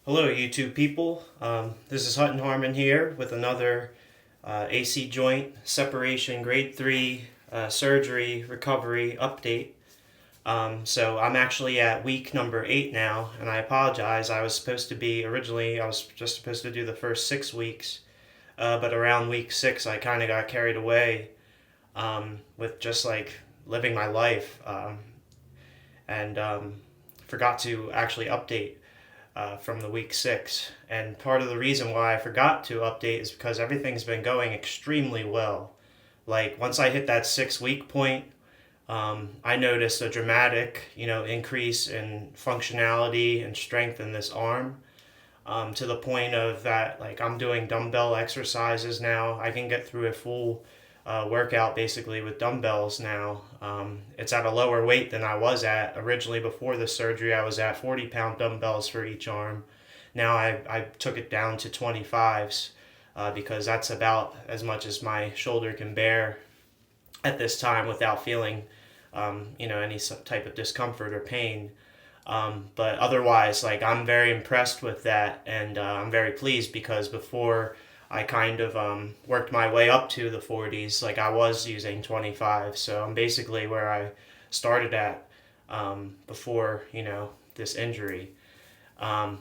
Hello, YouTube people. This is Hutton Harmon here with another AC joint separation grade 3 surgery recovery update. So I'm actually at week number 8 now, and I apologize. I was just supposed to do the first 6 weeks, but around week 6 I kind of got carried away with just like living my life and forgot to actually update from the week 6. And part of the reason why I forgot to update is because everything's been going extremely well. Like once I hit that 6 week point, I noticed a dramatic, increase in functionality and strength in this arm. To the point of that, like I'm doing dumbbell exercises now. I can get through a full workout basically with dumbbells now. It's at a lower weight than I was at originally before the surgery. I was at 40-pound dumbbells for each arm. Now I took it down to 25s because that's about as much as my shoulder can bear at this time without feeling any type of discomfort or pain. But otherwise, like I'm very impressed with that, and I'm very pleased because before I kind of worked my way up to the 40s, like I was using 25, so I'm basically where I started at before this injury.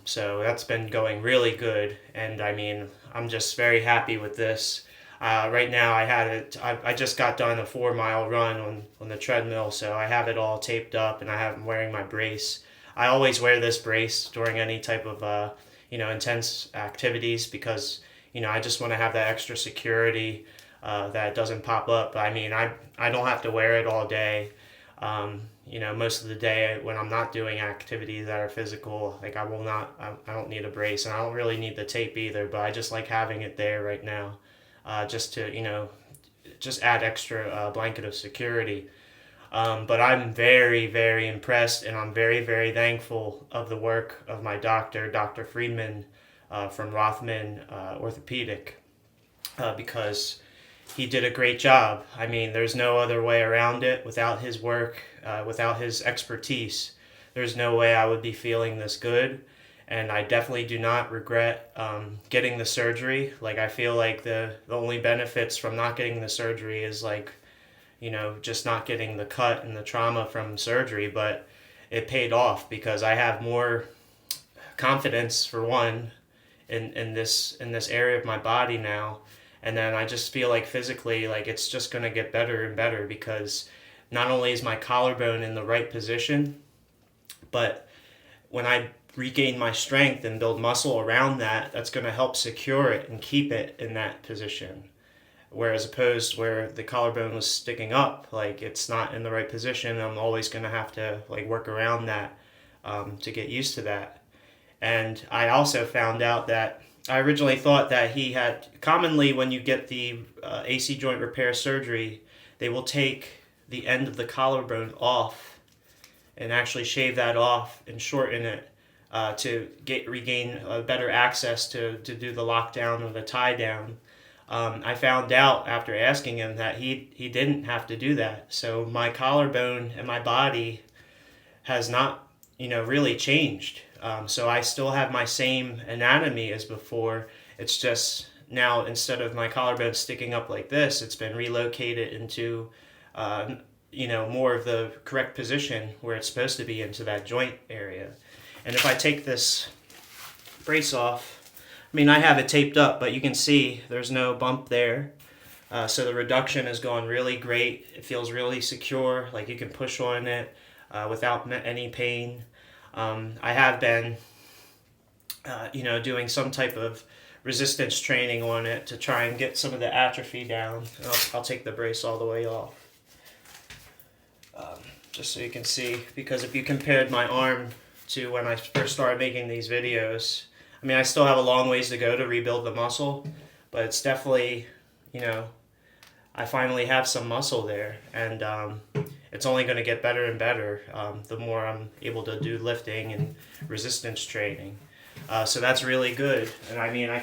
So that's been going really good, and I mean I'm just very happy with this. Right now, I just got done a 4 mile run on the treadmill, so I have it all taped up, and I'm wearing my brace. I always wear this brace during any type of intense activities because I just want to have that extra security that it doesn't pop up. I mean, I don't have to wear it all day. Most of the day when I'm not doing activities that are physical, like I don't need a brace, and I don't really need the tape either. But I just like having it there right now, just to just add extra blanket of security. But I'm very, very impressed, and I'm very, very thankful of the work of my doctor, Dr. Friedman, from Rothman Orthopedic, because he did a great job. I mean, there's no other way around it. Without his work, without his expertise, there's no way I would be feeling this good. And I definitely do not regret getting the surgery. Like, I feel like the only benefits from not getting the surgery is like, just not getting the cut and the trauma from surgery, but it paid off because I have more confidence for one in this area of my body now, and then I just feel like physically like it's just going to get better and better because not only is my collarbone in the right position, but when I regain my strength and build muscle around that, that's going to help secure it and keep it in that position. Whereas opposed where the collarbone was sticking up, like it's not in the right position, I'm always going to have to like work around that to get used to that. And I also found out that I originally thought that he had commonly when you get the AC joint repair surgery, they will take the end of the collarbone off and actually shave that off and shorten it to regain better access to do the lockdown or the tie down. I found out after asking him that he didn't have to do that. So my collarbone and my body has not, really changed. So I still have my same anatomy as before. It's just now instead of my collarbone sticking up like this, it's been relocated into, more of the correct position where it's supposed to be into that joint area. And if I take this brace off, I mean, I have it taped up, but you can see there's no bump there. So the reduction is going really great. It feels really secure, like you can push on it without any pain. I have been, doing some type of resistance training on it to try and get some of the atrophy down. I'll take the brace all the way off. Just so you can see, because if you compared my arm to when I first started making these videos, I mean, I still have a long ways to go to rebuild the muscle, but it's definitely, I finally have some muscle there, and it's only going to get better and better the more I'm able to do lifting and resistance training. So that's really good, and I mean, I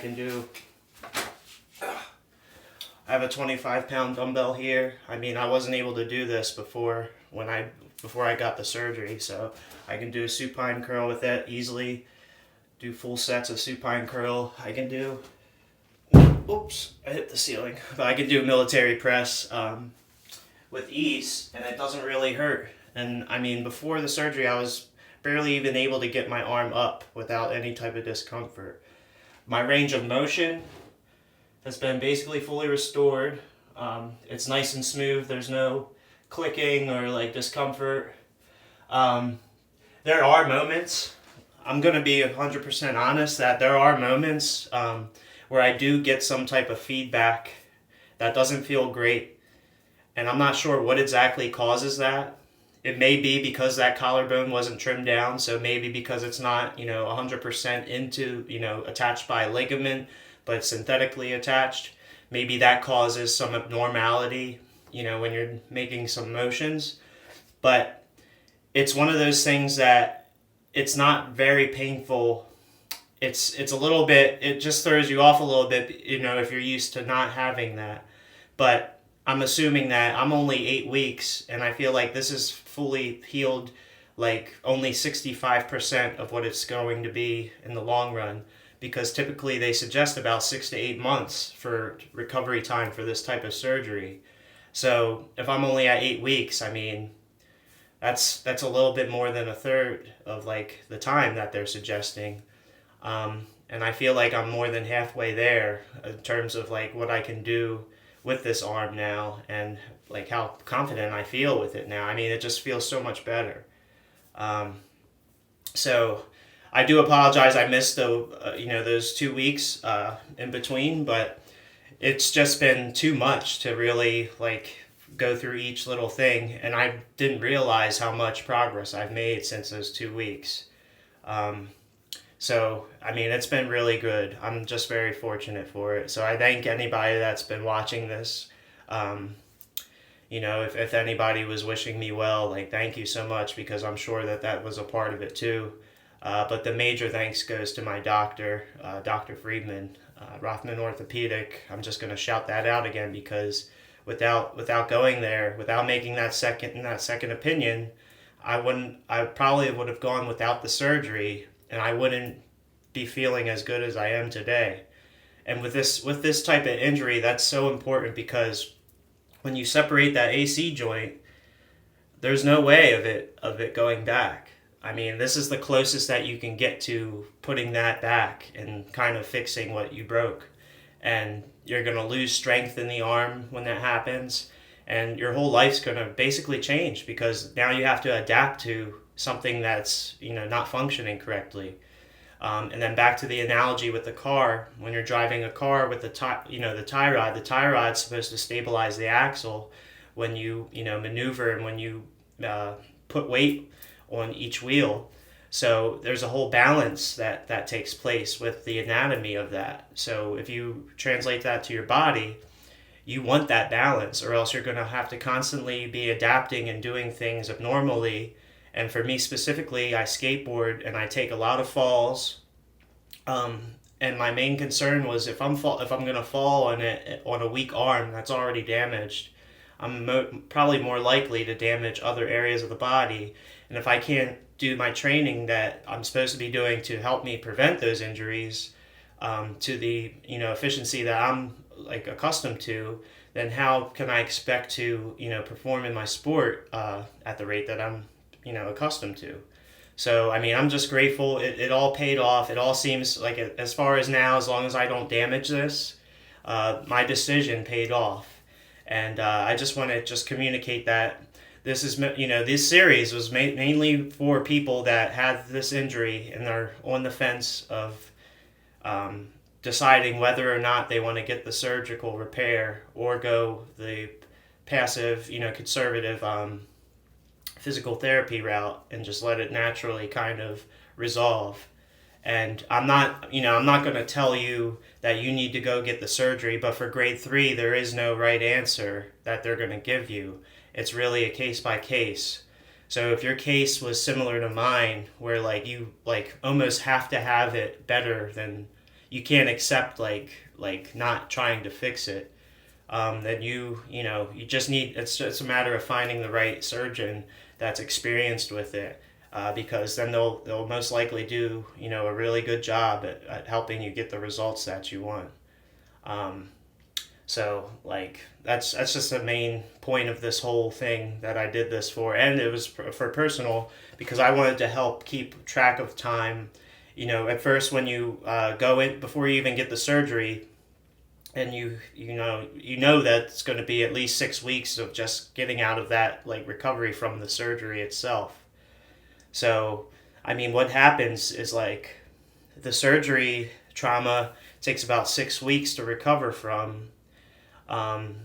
have a 25-pound dumbbell here. I mean, I wasn't able to do this before I got the surgery, so I can do a supine curl with it easily. do full sets of supine curl. I can do, oops, I hit the ceiling. But I can do military press with ease, and it doesn't really hurt. And I mean, before the surgery, I was barely even able to get my arm up without any type of discomfort. My range of motion has been basically fully restored. It's nice and smooth. There's no clicking or like discomfort. There are moments, I'm going to be 100% honest, that there are moments where I do get some type of feedback that doesn't feel great. And I'm not sure what exactly causes that. It may be because that collarbone wasn't trimmed down, so maybe because it's not, 100% into, attached by a ligament, but synthetically attached. Maybe that causes some abnormality, when you're making some motions. But it's one of those things that it's not very painful. It's a little bit, it just throws you off a little bit, if you're used to not having that. But I'm assuming that I'm only 8 weeks, and I feel like this is fully healed, like only 65% of what it's going to be in the long run, because typically they suggest about 6 to 8 months for recovery time for this type of surgery. So if I'm only at 8 weeks, I mean, that's a little bit more than a third of like the time that they're suggesting. And I feel like I'm more than halfway there in terms of like what I can do with this arm now, and like how confident I feel with it now. I mean, it just feels so much better. So I do apologize. I missed those 2 weeks in between, but it's just been too much to really like go through each little thing, and I didn't realize how much progress I've made since those 2 weeks. So, I mean, it's been really good. I'm just very fortunate for it. So I thank anybody that's been watching this. If anybody was wishing me well, like, thank you so much, because I'm sure that was a part of it too. But the major thanks goes to my doctor, Dr. Friedman, Rothman Orthopedic. I'm just going to shout that out again, because without going there, without making that second opinion, I probably would have gone without the surgery, and I wouldn't be feeling as good as I am today. And with this type of injury, that's so important, because when you separate that AC joint, there's no way of it going back. I mean, this is the closest that you can get to putting that back and kind of fixing what you broke. And you're going to lose strength in the arm when that happens, and your whole life's going to basically change, because now you have to adapt to something that's not functioning correctly. And then back to the analogy with the car, when you're driving a car with the tie rod's supposed to stabilize the axle when you maneuver, and when you put weight on each wheel. So there's a whole balance that takes place with the anatomy of that. So if you translate that to your body, you want that balance, or else you're going to have to constantly be adapting and doing things abnormally. And for me specifically, I skateboard and I take a lot of falls. And my main concern was, if I'm going to fall on a weak arm that's already damaged, I'm probably more likely to damage other areas of the body. And if I can't do my training that I'm supposed to be doing to help me prevent those injuries to the efficiency that I'm like accustomed to, then how can I expect to perform in my sport at the rate that I'm accustomed to? So I mean, I'm just grateful. It all paid off. It all seems like, as far as now, as long as I don't damage this, my decision paid off. And I just want to just communicate that this is this series was mainly for people that have this injury and are on the fence of deciding whether or not they want to get the surgical repair or go the passive, conservative physical therapy route and just let it naturally kind of resolve. And I'm not going to tell you that you need to go get the surgery, but for grade 3, there is no right answer that they're going to give you. It's really a case by case. So if your case was similar to mine, where like you like almost have to have it better than you can't accept like not trying to fix it, then you just need, it's a matter of finding the right surgeon that's experienced with it. because then they'll most likely do, you know, a really good job at helping you get the results that you want. Um, so like that's just the main point of this whole thing that I did this for, and it was for personal, because I wanted to help keep track of time. You know, at first when you go in before you even get the surgery, and you know that it's going to be at least 6 weeks of just getting out of that like recovery from the surgery itself. So I mean, what happens is like the surgery trauma takes about 6 weeks to recover from, um,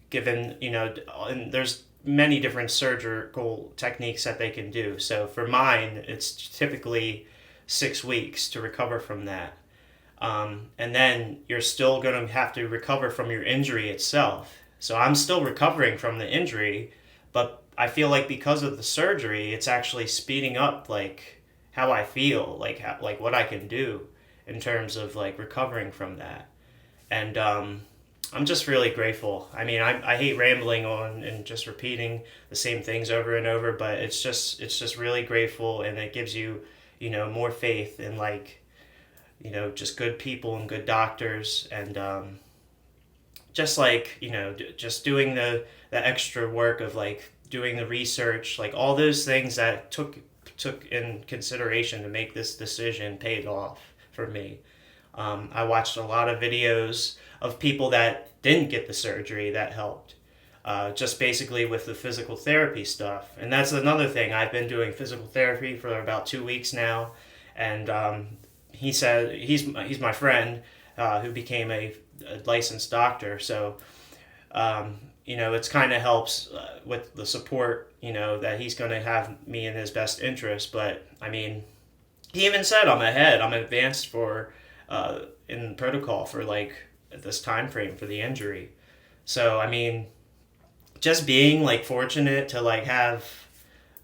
given, you know, and there's many different surgical techniques that they can do. So for mine, it's typically 6 weeks to recover from that. And then you're still going to have to recover from your injury itself. So I'm still recovering from the injury, but I feel like because of the surgery, it's actually speeding up like how I feel, like like what I can do in terms of like recovering from that. And I'm just really grateful. I mean, I hate rambling on and just repeating the same things over and over, but it's just really grateful, and it gives you, you know, more faith in like, you know, just good people and good doctors, and just like, you know, just doing the extra work of like doing the research, like all those things that took in consideration to make this decision paid off for me. I watched a lot of videos of people that didn't get the surgery that helped. Just basically with the physical therapy stuff. And that's another thing. I've been doing physical therapy for about 2 weeks now. And he said he's my friend who became a licensed doctor. So, you know, it's kind of helps with the support, you know, that he's going to have me in his best interest. But I mean, he even said I'm advanced for in protocol for like this time frame for the injury. So I mean, just being like fortunate to like have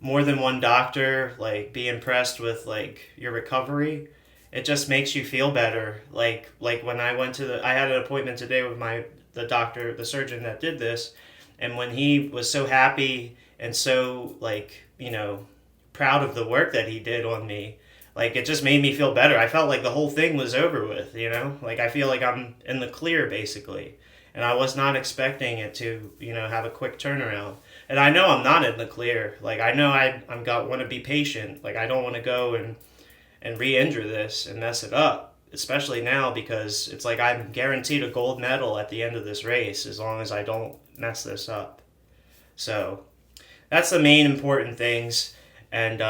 more than one doctor like be impressed with like your recovery, it just makes you feel better. Like when I went to I had an appointment today with the doctor, the surgeon that did this, and when he was so happy and so like, you know, proud of the work that he did on me, like it just made me feel better. I felt like the whole thing was over with, you know? Like I feel like I'm in the clear basically. And I was not expecting it to, you know, have a quick turnaround. And I know I'm not in the clear. Like I know want to be patient. Like I don't want to go and re-injure this and mess it up, especially now because it's like I'm guaranteed a gold medal at the end of this race as long as I don't mess this up. So that's the main important things. And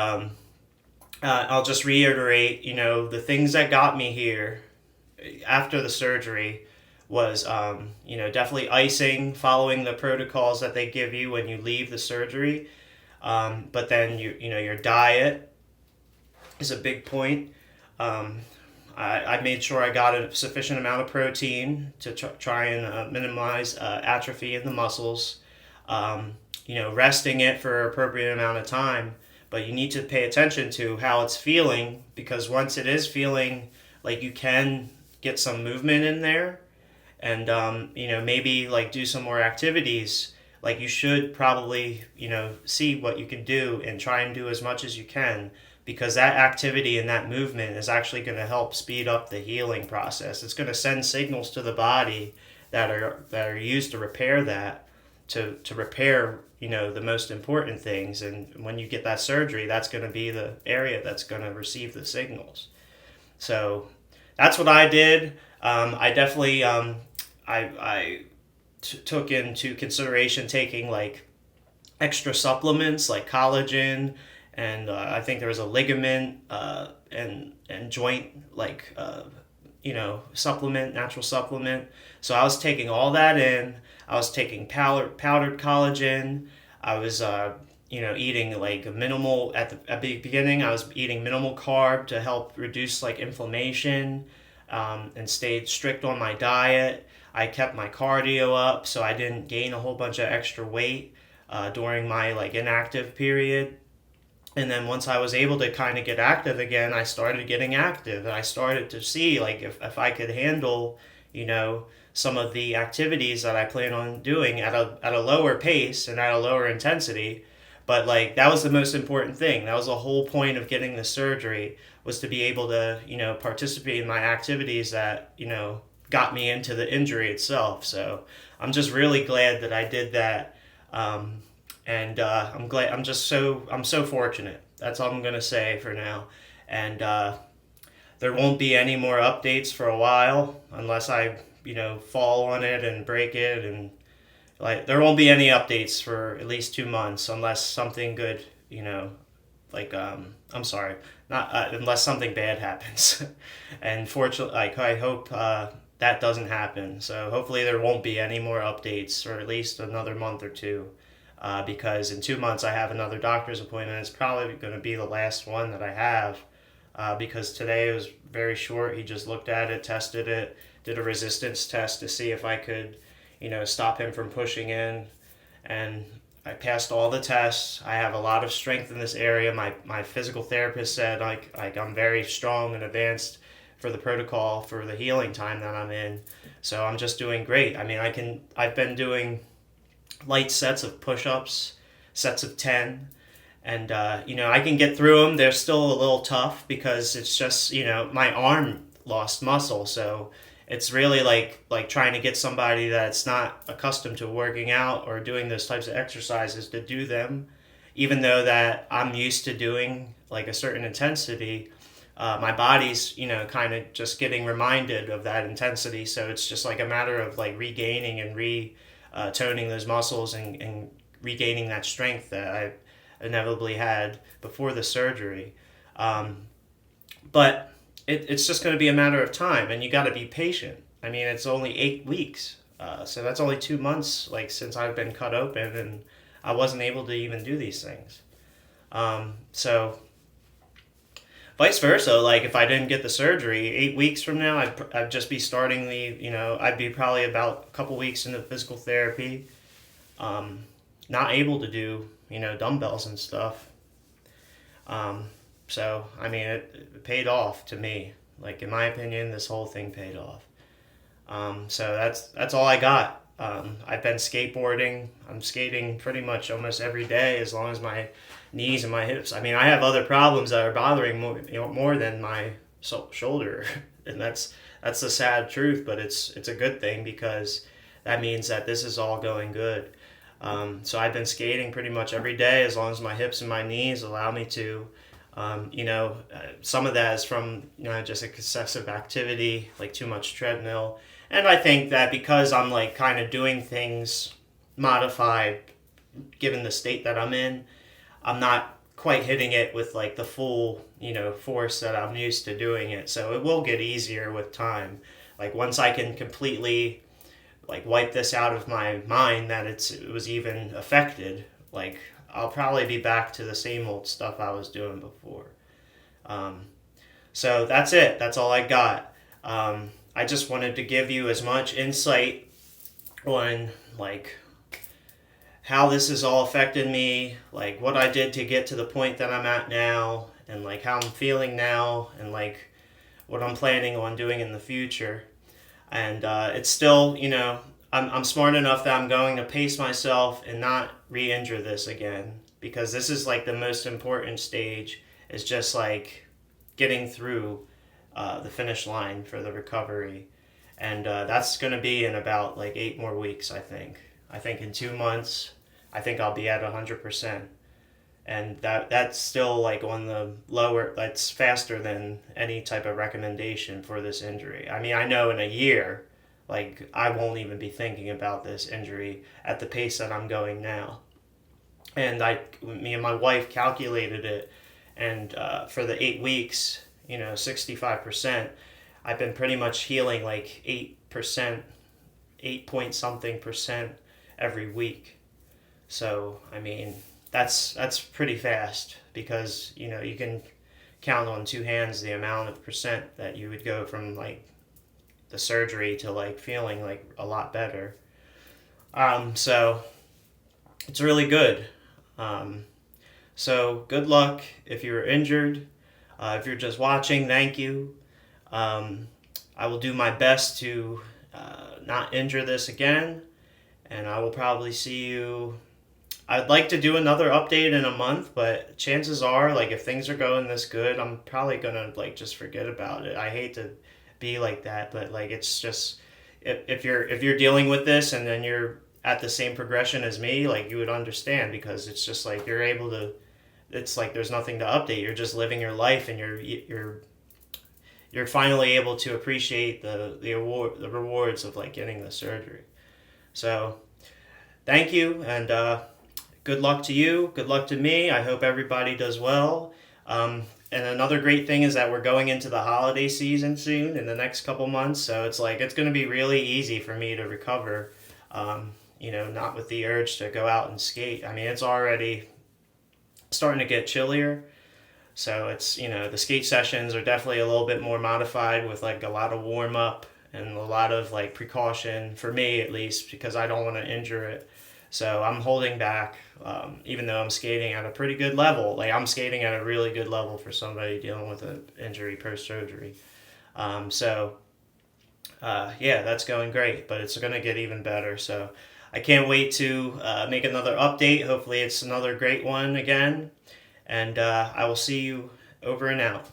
I'll just reiterate, you know, the things that got me here after the surgery was, you know, definitely icing, following the protocols that they give you when you leave the surgery. But then you know, your diet is a big point. I made sure I got a sufficient amount of protein to try and minimize atrophy in the muscles. You know, resting it for an appropriate amount of time, but you need to pay attention to how it's feeling, because once it is feeling like you can get some movement in there, and you know, maybe like do some more activities, like you should probably, you know, see what you can do and try and do as much as you can, because that activity and that movement is actually going to help speed up the healing process. It's going to send signals to the body that are used to repair that, to repair, you know, the most important things. And when you get that surgery, that's going to be the area that's going to receive the signals. So that's what I did. I definitely took into consideration taking like extra supplements like collagen, and I think there was a ligament and joint like you know, supplement, natural supplement. So I was taking all that in. I was taking powdered collagen. I was you know, eating like a minimal at the beginning. I was eating minimal carb to help reduce like inflammation, and stayed strict on my diet. I kept my cardio up so I didn't gain a whole bunch of extra weight during my like inactive period. And then once I was able to kind of get active again, I started getting active, and I started to see like if I could handle, you know, some of the activities that I plan on doing at a lower pace and at a lower intensity, But like that was the most important thing. That was the whole point of getting the surgery, was to be able to, participate in my activities that, got me into the injury itself. So I'm just really glad that I did that. And I'm glad. I'm so fortunate. That's all I'm gonna say for now. And there won't be any more updates for a while unless I, fall on it and break it, and like there won't be any updates for at least 2 months unless something good, I'm sorry, not unless something bad happens. And fortunately, like I hope that doesn't happen. So hopefully there won't be any more updates for at least another month or two. Because in 2 months I have another doctor's appointment. It's probably going to be the last one that I have, because today was very short. He just looked at it, tested it, did a resistance test to see if I could, stop him from pushing in. And I passed all the tests. I have a lot of strength in this area. My physical therapist said like I'm very strong and advanced for the protocol for the healing time that I'm in. So I'm just doing great. I mean, I've been doing light sets of push-ups, sets of 10, and I can get through them. They're still a little tough because it's just, my arm lost muscle. So it's really like trying to get somebody that's not accustomed to working out or doing those types of exercises to do them, even though that I'm used to doing like a certain intensity. My body's, kind of just getting reminded of that intensity. So it's just like a matter of like regaining and toning those muscles and regaining that strength that I inevitably had before the surgery. But it's just going to be a matter of time, and you got to be patient. I mean, it's only 8 weeks. So that's only 2 months, like, since I've been cut open, and I wasn't able to even do these things. So vice versa, like if I didn't get the surgery, 8 weeks from now, I'd just be starting I'd be probably about a couple weeks into physical therapy, not able to do, dumbbells and stuff. So, I mean, it paid off to me. Like, in my opinion, this whole thing paid off. So that's all I got. I've been skateboarding. I'm skating pretty much almost every day as long as my knees and my hips. I mean, I have other problems that are bothering more than my shoulder, and that's the sad truth. But it's a good thing because that means that this is all going good. So I've been skating pretty much every day as long as my hips and my knees allow me to. Some of that is from just excessive activity, like too much treadmill. And I think that because I'm like kind of doing things modified, given the state that I'm in, I'm not quite hitting it with like the full, force that I'm used to doing it. So it will get easier with time. Like once I can completely like wipe this out of my mind that it was even affected, like I'll probably be back to the same old stuff I was doing before. So that's it. That's all I got. I just wanted to give you as much insight on like how this has all affected me, like what I did to get to the point that I'm at now, and like how I'm feeling now, and like what I'm planning on doing in the future. And it's still, I'm smart enough that I'm going to pace myself and not re-injure this again, because this is like the most important stage, is just like getting through the finish line for the recovery. And that's going to be in about like 8 more weeks, I think. I think in 2 months, I think I'll be at 100%. And that's still like on the lower, that's faster than any type of recommendation for this injury. I mean, I know in a year, like I won't even be thinking about this injury at the pace that I'm going now. And me and my wife calculated it, and for the 8 weeks, 65%, I've been pretty much healing like 8%, 8 point something percent every week. So, I mean, that's pretty fast, because, you can count on 2 hands the amount of percent that you would go from like the surgery to like feeling like a lot better. So it's really good. So good luck if you're injured. If you're just watching, thank you. I will do my best to not injure this again, and I will probably see you I'd like to do another update in a month, but chances are, like, if things are going this good, I'm probably gonna like just forget about it. I hate to be like that, but like it's just if you're dealing with this and then you're at the same progression as me, like you would understand because it's just like you're able to. It's like there's nothing to update. You're just living your life, and you're finally able to appreciate the rewards of like getting the surgery. So thank you, and good luck to you. Good luck to me. I hope everybody does well. And another great thing is that we're going into the holiday season soon in the next couple months. So it's like it's going to be really easy for me to recover. Not with the urge to go out and skate. I mean, it's already starting to get chillier. So it's, the skate sessions are definitely a little bit more modified with like a lot of warm up and a lot of like precaution for me at least because I don't want to injure it. So I'm holding back, even though I'm skating at a pretty good level. Like I'm skating at a really good level for somebody dealing with an injury post surgery. Yeah, that's going great, but it's going to get even better. So I can't wait to make another update. Hopefully, it's another great one again. And I will see you over and out.